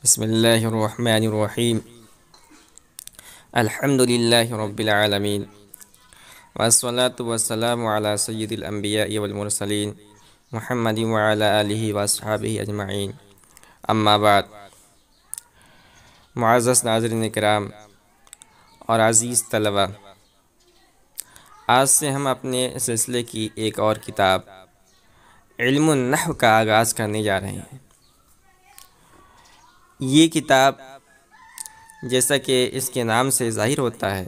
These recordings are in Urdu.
بسم اللہ الرحمن الرحیم الحمد للہ رب العالمین والصلاة والسلام علی سید الانبیاء والمرسلین محمد وعلی آلہ واصحابہ اجمعین اما بعد۔ معزز ناظرین کرام اور عزیز طلبہ، آج سے ہم اپنے سلسلے کی ایک اور کتاب علم النحو کا آغاز کرنے جا رہے ہیں۔ یہ کتاب جیسا کہ اس کے نام سے ظاہر ہوتا ہے،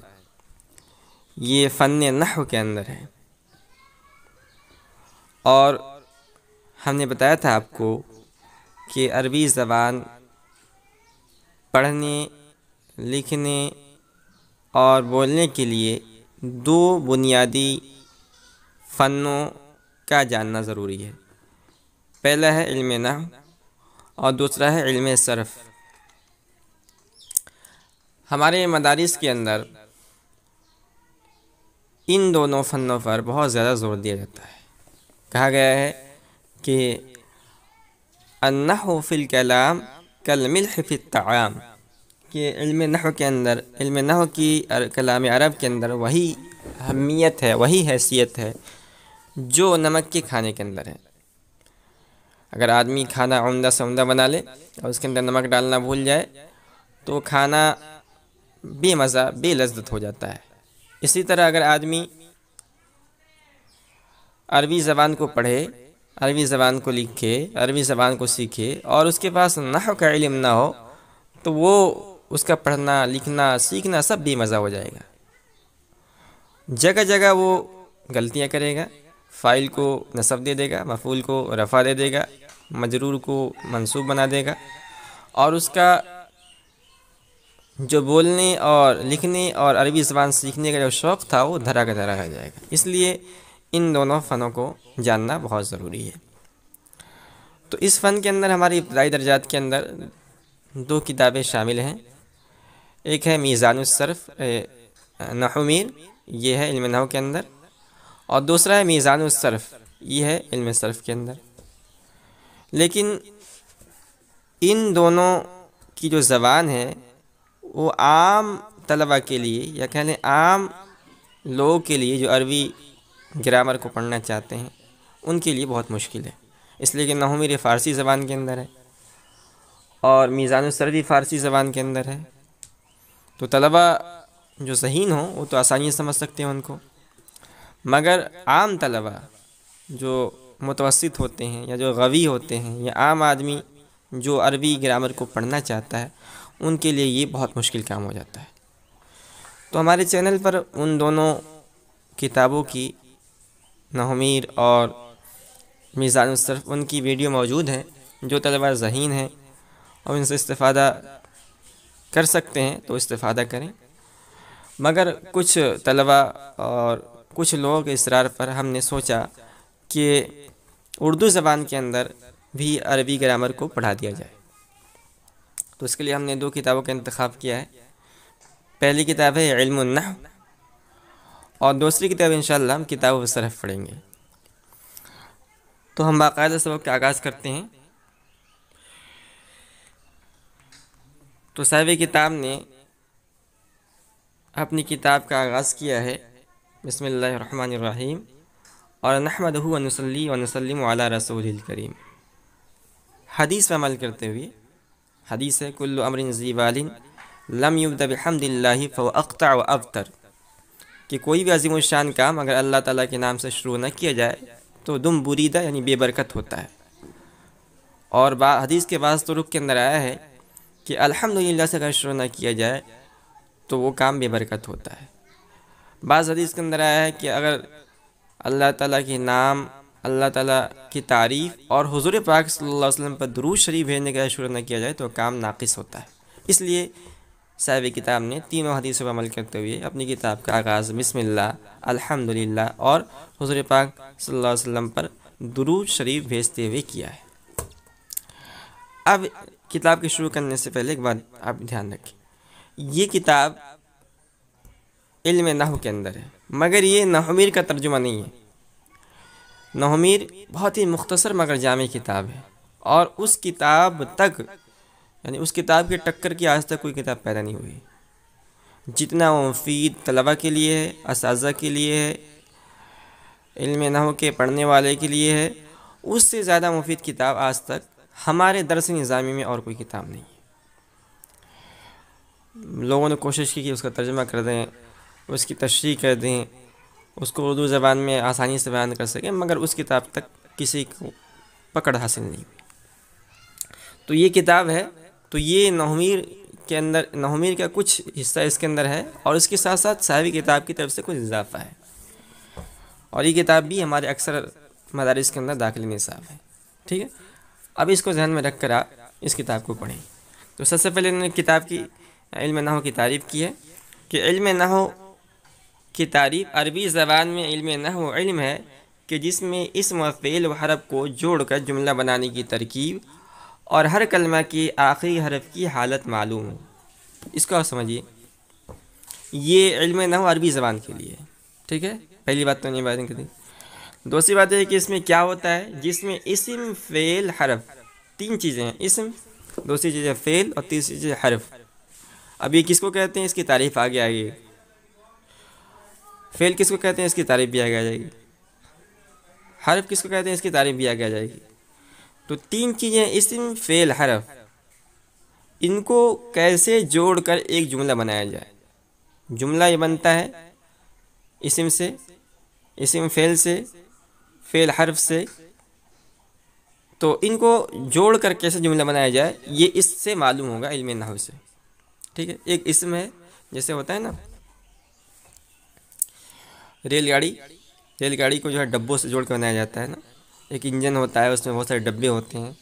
یہ فن نحو کے اندر ہے، اور ہم نے بتایا تھا آپ کو کہ عربی زبان پڑھنے، لکھنے اور بولنے کے لیے دو بنیادی فنوں کا جاننا ضروری ہے۔ پہلا ہے علم نحو اور دوسرا ہے علم صرف۔ ہمارے مدارس کے اندر ان دونوں فنوں پر بہت زیادہ زور دیا جاتا ہے۔ کہا گیا ہے کہ النحو فی الکلام کالملح فی الطعام، کہ علم نحو کے اندر، علم نحو کی کلام عرب کے اندر وہی اہمیت ہے، وہی حیثیت ہے جو نمک کے کھانے کے اندر ہے۔ اگر آدمی کھانا عمدہ سے عمدہ بنا لے اور اس کے اندر نمک ڈالنا بھول جائے تو کھانا بے مزہ، بے لذت ہو جاتا ہے۔ اسی طرح اگر آدمی عربی زبان کو پڑھے، عربی زبان کو لکھے، عربی زبان کو سیکھے اور اس کے پاس نحو کا علم نہ ہو تو وہ اس کا پڑھنا، لکھنا، سیکھنا سب بے مزہ ہو جائے گا۔ جگہ جگہ وہ غلطیاں کرے گا، فاعل کو نصب دے دے گا، مفعول کو رفع دے دے گا، مجرور کو منصوب بنا دے گا، اور اس کا جو بولنے اور لکھنے اور عربی زبان سیکھنے کا جو شوق تھا وہ دھرا کا دھرا رہ جائے گا۔ اس لیے ان دونوں فنوں کو جاننا بہت ضروری ہے۔ تو اس فن کے اندر ہماری ابتدائی درجات کے اندر دو کتابیں شامل ہیں۔ ایک ہے میزان الصرف نحو میر، یہ ہے علم نحو کے اندر، اور دوسرا ہے میزان الصرف، یہ ہے علم صرف کے اندر۔ لیکن ان دونوں کی جو زبان ہے وہ عام طلبہ کے لیے، یا کہہ لیں عام لوگوں کے لیے جو عربی گرامر کو پڑھنا چاہتے ہیں ان کے لیے بہت مشکل ہے، اس لیے کہ نحو میر فارسی زبان کے اندر ہے اور میزان الصرف بھی فارسی زبان کے اندر ہے۔ تو طلبہ جو ذہین ہوں وہ تو آسانی سے سمجھ سکتے ہیں ان کو، مگر عام طلبہ جو متوسط ہوتے ہیں یا جو غوی ہوتے ہیں یا عام آدمی جو عربی گرامر کو پڑھنا چاہتا ہے ان کے لیے یہ بہت مشکل کام ہو جاتا ہے۔ تو ہمارے چینل پر ان دونوں کتابوں کی، نحو میر اور میزان الصرف، ان کی ویڈیو موجود ہیں۔ جو طلبہ ذہین ہیں اور ان سے استفادہ کر سکتے ہیں تو استفادہ کریں، مگر کچھ طلبہ اور کچھ لوگوں کے اصرار پر ہم نے سوچا کہ اردو زبان کے اندر بھی عربی گرامر کو پڑھا دیا جائے۔ تو اس کے لیے ہم نے دو کتابوں کا انتخاب کیا ہے۔ پہلی کتاب ہے علم النحو اور دوسری کتاب انشاءاللہ ہم کتاب الصرف پڑھیں گے۔ تو ہم باقاعدہ سبق کا آغاز کرتے ہیں۔ تو صاحب کتاب نے اپنی کتاب کا آغاز کیا ہے بسم اللہ الرحمن الرحیم، اور نحمدہ و نصلی و نسلم علی رسول الکریم، حدیث پہ عمل کرتے ہوئے۔ حدیث ہے کل امر ذی بال لم یبدأ بحمد اللہ فهو اقطع و ابتر، کہ کوئی بھی عظیم الشان کام اگر اللہ تعالیٰ کے نام سے شروع نہ کیا جائے تو دم بریدہ یعنی بے برکت ہوتا ہے۔ اور حدیث کے بعض طرق کے اندر آیا ہے کہ الحمدللہ سے اگر شروع نہ کیا جائے تو وہ کام بے برکت ہوتا ہے۔ بعض حدیث کے اندر آیا ہے کہ اگر اللہ تعالیٰ کے نام، اللہ تعالیٰ کی تعریف اور حضور پاک صلی اللہ علیہ وسلم پر درود شریف بھیجنے کا شروع نہ کیا جائے تو کام ناقص ہوتا ہے۔ اس لیے صاحب کتاب نے تینوں حدیثوں پر عمل کرتے ہوئے اپنی کتاب کا آغاز بسم اللہ، الحمدللہ اور حضور پاک صلی اللہ علیہ وسلم پر درود شریف بھیجتے ہوئے کیا ہے۔ اب کتاب کے شروع کرنے سے پہلے ایک بات آپ دھیان رکھیں، یہ کتاب علم نحو کے اندر ہے، مگر یہ نحو میر کا ترجمہ نہیں ہے۔ نحو میر بہت ہی مختصر مگر جامع کتاب ہے، اور اس کتاب تک یعنی اس کتاب کے ٹکر کی آج تک کوئی کتاب پیدا نہیں ہوئی۔ جتنا وہ مفید طلبہ کے لیے ہے، اساتذہ کے لیے ہے، علم نحو کے پڑھنے والے کے لیے ہے، اس سے زیادہ مفید کتاب آج تک ہمارے درس نظامی میں اور کوئی کتاب نہیں ہے۔ لوگوں نے کوشش کی کہ اس کا ترجمہ کر دیں، اس کی تشریح کر دیں، اس کو اردو زبان میں آسانی سے بیان کر سکیں، مگر اس کتاب تک کسی کو پکڑ حاصل نہیں ہوئی۔ تو یہ کتاب ہے، تو یہ نحومیر کے اندر، نحومیر کا کچھ حصہ اس کے اندر ہے، اور اس کے ساتھ ساتھ صاحب کتاب کی طرف سے کچھ اضافہ ہے، اور یہ کتاب بھی ہمارے اکثر مدارس کے اندر داخلی نصاب ہے۔ ٹھیک ہے، اب اس کو ذہن میں رکھ کر آپ اس کتاب کو پڑھیں۔ تو سب سے پہلے انہوں نے کتاب کی علم نحو کی تعریف کی ہے کہ علم نحو کی تعریف: عربی زبان میں علم نحو علم ہے کہ جس میں اسم و فعل و حرف کو جوڑ کر جملہ بنانے کی ترکیب اور ہر کلمہ کی آخری حرف کی حالت معلوم ہو۔ اس کو آپ سمجھیے، یہ علم نحو عربی زبان کے لیے ہے۔ ٹھیک ہے، پہلی بات تو نہیں بات کر دی۔ دوسری بات ہے کہ اس میں کیا ہوتا ہے، جس میں اسم، فعل، حرف، تین چیزیں ہیں: اسم، دوسری چیز ہے فعل، اور تیسری چیز ہے حرف۔ اب یہ کس کو کہتے ہیں، اس کی تعریف آگے آئے گی۔ فعل کس کو کہتے ہیں، اس کی تعریف بھی آگے آ جائے گی۔ حرف کس کو کہتے ہیں، اس کی تعریف بھی آگے آ جائے گی۔ تو تین چیزیں: اسم، فعل، حرف، ان کو کیسے جوڑ کر ایک جملہ بنایا جائے۔ جملہ یہ بنتا ہے اسم سے، اسم فعل سے، فعل حرف سے، تو ان کو جوڑ کر کیسے جملہ بنایا جائے، یہ اس سے معلوم ہوگا، علم نحو سے۔ ٹھیک ہے، ایک اسم ہے، جیسے ہوتا ہے نا ریل گاڑی کو جو ہے ڈبوں سے جوڑ کر بنایا جاتا ہے نا۔ ایک انجن ہوتا ہے، اس میں بہت سارے ڈبے ہوتے ہیں،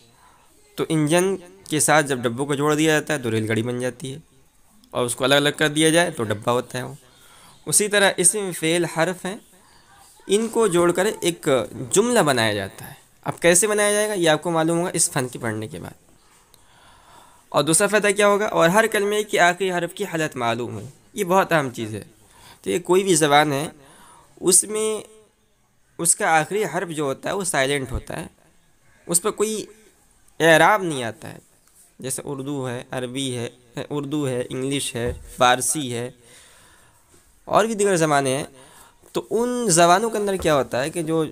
تو انجن کے ساتھ جب ڈبوں کو جوڑ دیا جاتا ہے تو ریل گاڑی بن جاتی ہے، اور اس کو الگ الگ کر دیا جائے تو ڈبہ ہوتا ہے وہ۔ اسی طرح اسم، فعل، حرف ہیں، ان کو جوڑ کر ایک جملہ بنایا جاتا ہے۔ اب کیسے بنایا جائے گا، یہ آپ کو معلوم ہوگا اس فن کی پڑھنے کے بعد۔ اور دوسرا فائدہ کیا ہوگا، اور ہر کلمے کی آخری حرف کی حالت معلوم ہو۔ یہ بہت اہم چیز ہے۔ تو یہ کوئی بھی زبان ہے، اس میں اس کا آخری حرف جو ہوتا ہے وہ سائلنٹ ہوتا ہے، اس پہ کوئی اعراب نہیں آتا ہے۔ جیسے اردو ہے، عربی ہے، اردو ہے، انگلش ہے، فارسی ہے، اور بھی دیگر زبانیں ہیں۔ تو ان زبانوں کے اندر کیا ہوتا ہے کہ جو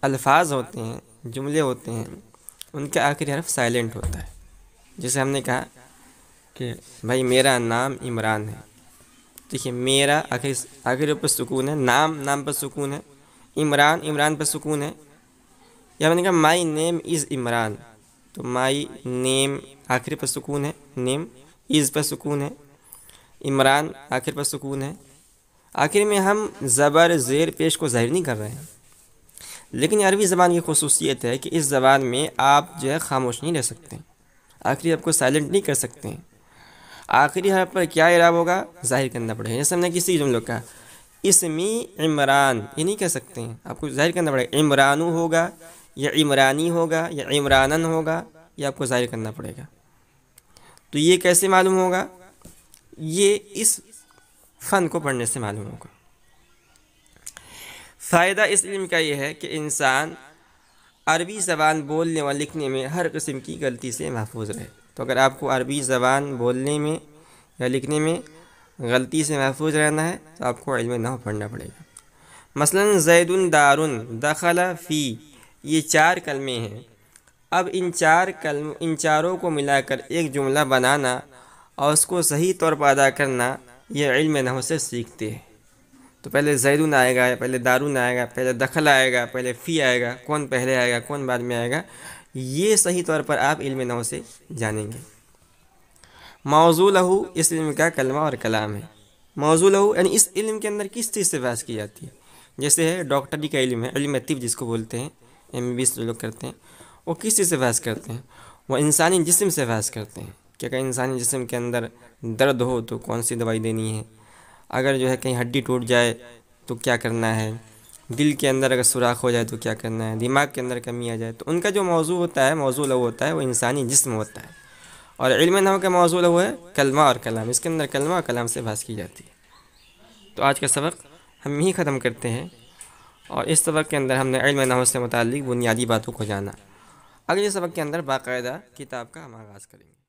الفاظ ہوتے ہیں، جملے ہوتے ہیں، ان کا آخری حرف سائلنٹ ہوتا ہے۔ جیسے ہم نے کہا کہ بھائی میرا نام عمران ہے، دیکھیے میرا آخر پر سکون ہے، نام پر سکون ہے، عمران پر سکون ہے۔ یا میں نے کہا مائی نیم از عمران، تو مائی نیم آخر پر سکون ہے، نیم، از پر سکون ہے، عمران آخر پر سکون ہے۔ آخر میں ہم زبر زیر پیش کو ظاہر نہیں کر رہے ہیں، لیکن عربی زبان کی خصوصیت ہے کہ اس زبان میں آپ جو ہے خاموش نہیں رہ سکتے، آخری حرف کو سائلنٹ نہیں کر سکتے ہیں۔ آخری حرف پر کیا اعراب ہوگا، ظاہر کرنا پڑے گا۔ جیسے ہم نے کسی جملے کا اسمی عمران، یہ نہیں کہہ سکتے ہیں، آپ کو ظاہر کرنا پڑے گا۔ عمرانو ہوگا یا عمرانی ہوگا یا عمرانن ہوگا، یہ آپ کو ظاہر کرنا پڑے گا۔ تو یہ کیسے معلوم ہوگا، یہ اس فن کو پڑھنے سے معلوم ہوگا۔ فائدہ اس علم کا یہ ہے کہ انسان عربی زبان بولنے و لکھنے میں ہر قسم کی غلطی سے محفوظ رہے۔ تو اگر آپ کو عربی زبان بولنے میں یا لکھنے میں غلطی سے محفوظ رہنا ہے تو آپ کو علم نحو پڑھنا پڑے گا۔ مثلا زید دار دخل فی، یہ 4 کلمے ہیں۔ اب ان چاروں کو ملا کر ایک جملہ بنانا اور اس کو صحیح طور پر ادا کرنا، یہ علم نحو سے سیکھتے ہیں۔ تو پہلے زیدون آئے گا، پہلے دارون آئے گا، پہلے دخل آئے گا، پہلے فی آئے گا، کون پہلے آئے گا، کون بعد میں آئے گا، یہ صحیح طور پر آپ علم نحو سے جانیں گے۔ موضوع لہو، اس علم کا کلمہ اور کلام ہے۔ موضوع لہو یعنی اس علم کے اندر کس چیز سے بحث کی جاتی ہے۔ جیسے ہے ڈاکٹری کا علم ہے، علم طب جس کو بولتے ہیں، MBBS جو لوگ کرتے ہیں، وہ کس چیز سے بحث کرتے ہیں، وہ انسانی جسم سے بحث کرتے ہیں کہ اگر انسانی جسم کے اندر درد ہو تو کون سی دوائی دینی ہے، اگر جو ہے کہیں ہڈی ٹوٹ جائے تو کیا کرنا ہے، دل کے اندر اگر سوراخ ہو جائے تو کیا کرنا ہے، دماغ کے اندر کمی آ جائے تو ان کا جو موضوع ہوتا ہے، موضوع لہو ہوتا ہے، وہ انسانی جسم ہوتا ہے۔ اور علم نحو کا موضوع لہو ہے کلمہ اور کلام، اس کے اندر کلمہ اور کلام سے بحث کی جاتی ہے۔ تو آج کا سبق ہم یہی ختم کرتے ہیں، اور اس سبق کے اندر ہم نے علم نحو سے متعلق بنیادی باتوں کو جانا۔ اگلے سبق کے اندر باقاعدہ کتاب کا ہم آغاز کریں گے۔